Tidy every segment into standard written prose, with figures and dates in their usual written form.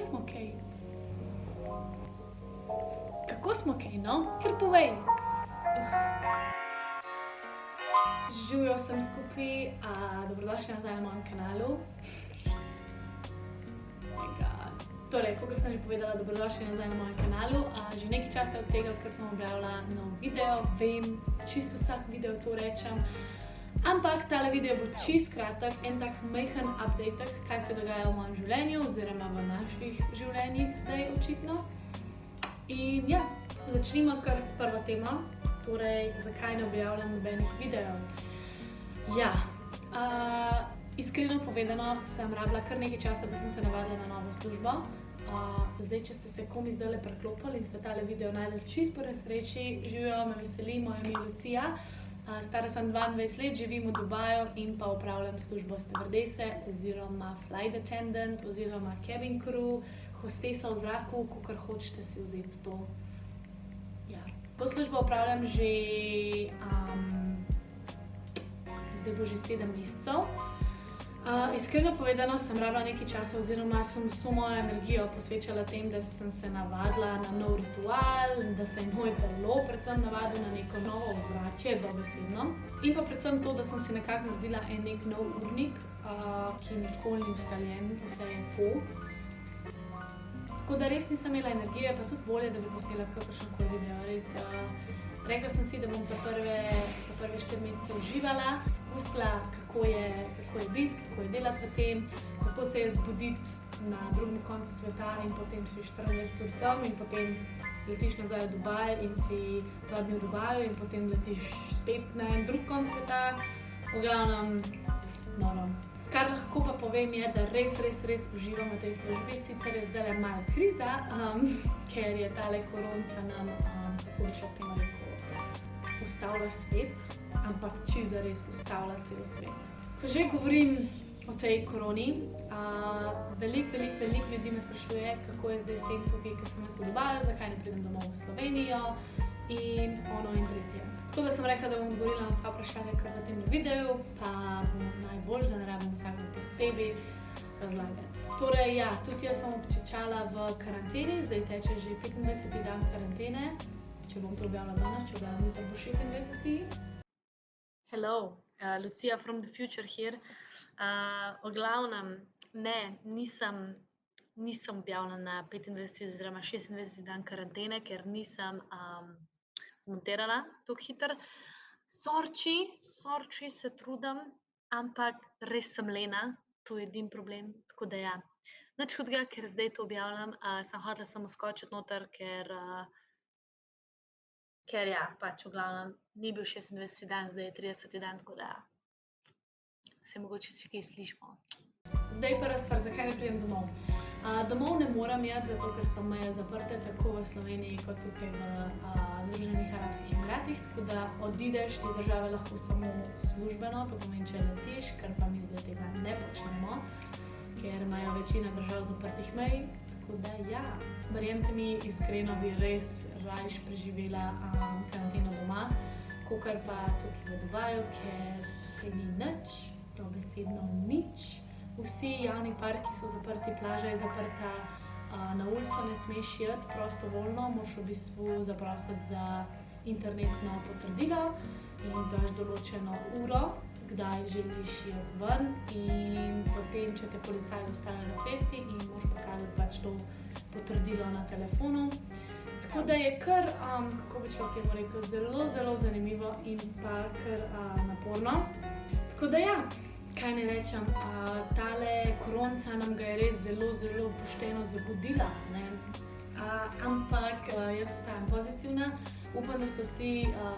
smo kaj? Kako smo kaj, no? Ker povej. Živjo sem skupaj, dobrodošli nazaj na mojem kanalu. Torej, kakor sem že povedala, dobrodošli nazaj na mojem kanalu. Že nekaj časa od tega, odkar sem objavila nov video, vem, čisto vsak video to rečem. Ampak tale video bo čisto kratek, en tak majhen update, kaj se dogaja v mojem življenju oziroma v naših življenjih zdaj očitno. In ja, začnimo kar s prvo temo, torej zakaj ne objavljam nobenih videov. Ja, iskreno povedano sem rabila kar nekaj časa, da sem se navadila na novo službo. Zdaj, če ste se komi zdajle preklopili in ste tale video najdeli čisto po nesreči, živjo, me veseli, moje ime je Lucija. Stara sem 22 let, živim v Dubaju in pa opravljam službo stevardese oziroma flight attendant oziroma cabin crew, hostesa v zraku, kakor hočete si vzeti to. Ja, to službo opravljam že, zdaj bo že 7 mesecev. Iskreno povedano sem rabila nekaj časa oziroma sem vso mojo energijo posvečala tem, da sem se navadila na nov ritual, da se je moj telo predvsem navadil na neko novo ozračje, dobesedno. In pa predvsem to, da sem si nekako naredila nek nov urnik, ki nikoli ni ustaljen, vse je tako. Tako da res nisem imela energije, pa tudi volje, da bi posnela kakršenkoli video. Res, rekla sem si, da bom prve 4 mesece uživala, skusila, kako je biti, kako je delati v tem, kako se je zbuditi na drugem koncu sveta in potem si 24 ur tam in potem letiš nazaj v Dubaj in si 2 dni v Dubaju in potem letiš spet na en drug konc sveta. V glavnem, noro. Kar lahko pa povem je, da res uživam v tej službi. Sicer je zdajle malo kriza, ker je tale koronca nam, kako če temu rekel, ustavlja svet, ampak čisto zares ustavlja cel svet. Ko že govorim o tej koroni, veliko ljudi me sprašuje, kako je zdaj s tem tukaj, ko sem jaz v Dubaju, zakaj ne pridem domov v Slovenijo in ono in tretje. Tako da sem rekla, da bom odgovorila na vsa vprašanja kar v tem videu, pa bom najbolj, da ne rabim vsakega posebej razlagati. Torej ja, tudi jaz sem občečala v karanteni, zdaj teče že 25. dan karantene. Če bom to objavila danes, če objavim, tako bo 26. Hello, Lucia from the future here. V glavnem, ne, nisem objavila na 25. oziroma 26. dan karantene, ker nisem zmontirala tako hitro. Sorči se trudim, ampak res sem lena, to je edini problem, tako da ja. Nič hudega, ker zdaj to objavljam, sem hotela samo skočiti noter, ker ja, pač v glavnem ni bil 26. dan, zdaj je 30. dan, tako da se mogoče še kaj slišimo. Zdaj prva stvar, zakaj ne pridem domov. Domov ne moram iti, zato ker so meje zaprte tako v Sloveniji kot tukaj v Združenih arabskih emiratih, tako da odideš iz države lahko samo službeno, to pomeni, če letiš, kar pa mi zdaj tega ne počnemo, ker imajo večina držav zaprtih mej. Tako da ja, verjemite mi, iskreno bi res rajš preživela karanteno doma, kakor pa tukaj v Dubaju, ker tukaj ni nič, dobesedno nič. Vsi javni parki so zaprti, plaža je zaprta, na ulico ne smeš iti prostovoljno, moraš v bistvu zaprositi za internetno potrdilo in daš določeno uro, kdaj želiš iti ven in potem, če te policaj ustane na cesti in moraš pokazati pač to potrdilo na telefonu. Tako da je kar, kako bi človek temu rekel, zelo zanimivo in pa kar naporno. Tako da ja, kaj ne rečem, tale koronca nam ga je res zelo pošteno zagodila, ne. Ampak jaz ostajam pozitivna, upam, da ste vsi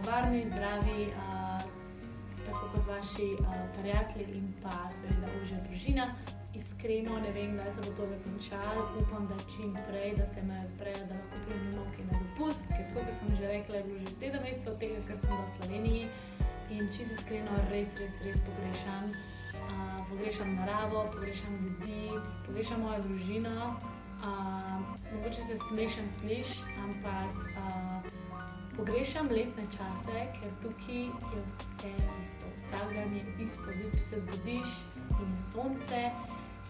varni, zdravi, tako kot vaši prijatelji in pa seveda ožja družina. Iskreno ne vem, kdaj se bo to končalo, upam, da čim prej, da se me odprejo, da lahko pridem domov kaj na dopust, ker tako, kot sem že rekla, je bilo že 7 mesecev od tega, ker sem bila v Sloveniji in čisto iskreno res pogrešam. Pogrešam naravo, pogrešam ljudi, pogrešam mojo družino. Mogoče se smešen sliši, ampak pogrešam letne čase, ker tukaj je vse isto. Vsak dan je isto, zjutraj se zbudiš in je sonce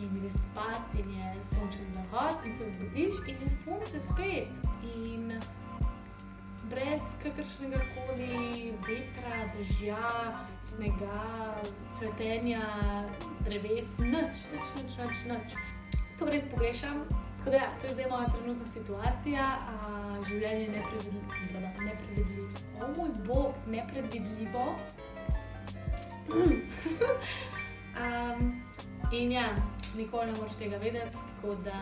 in greš spat in je sončen zahod in se zbudiš in je sonce spet. In brez kakršnega koli vetra, dežja, snega, cvetenja, dreves, nič. To res pogrešam. Tako da ja, to je zdaj moja trenutna situacija. Življenje je nepredvidljivo. O moj bog, nepredvidljivo. In ja, nikoli ne moreš tega vedeti, tako da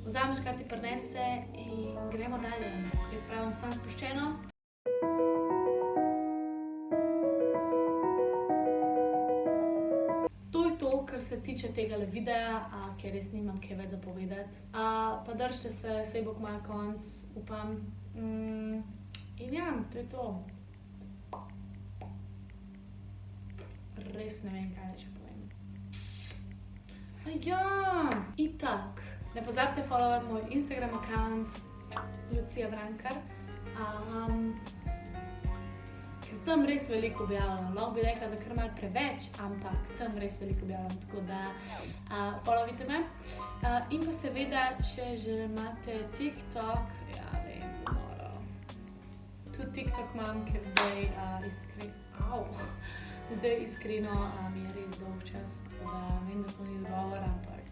vzameš, kar ti prinese in gremo dalje. Jaz pravim, sem sproščeno. To je to, kar se tiče tegale videa, ker res nimam kaj več za povedati. Pa držite se, saj bo kmalu konc, upam. In ja, to je to. Res ne vem, kaj naj še povem. Ja, itak. Ne pozabite followati moj Instagram account Lucija Vrankar. Ker tam res veliko objavljam. Lahko bi rekla, da kar malo preveč, ampak tam res veliko objavljam, tako da followite me. In pa seveda, če že imate TikTok, ja, vem, noro. Tudi TikTok imam, ker zdaj iskreno mi je res dolg čas, tako da vem, da to ni izgovor, ampak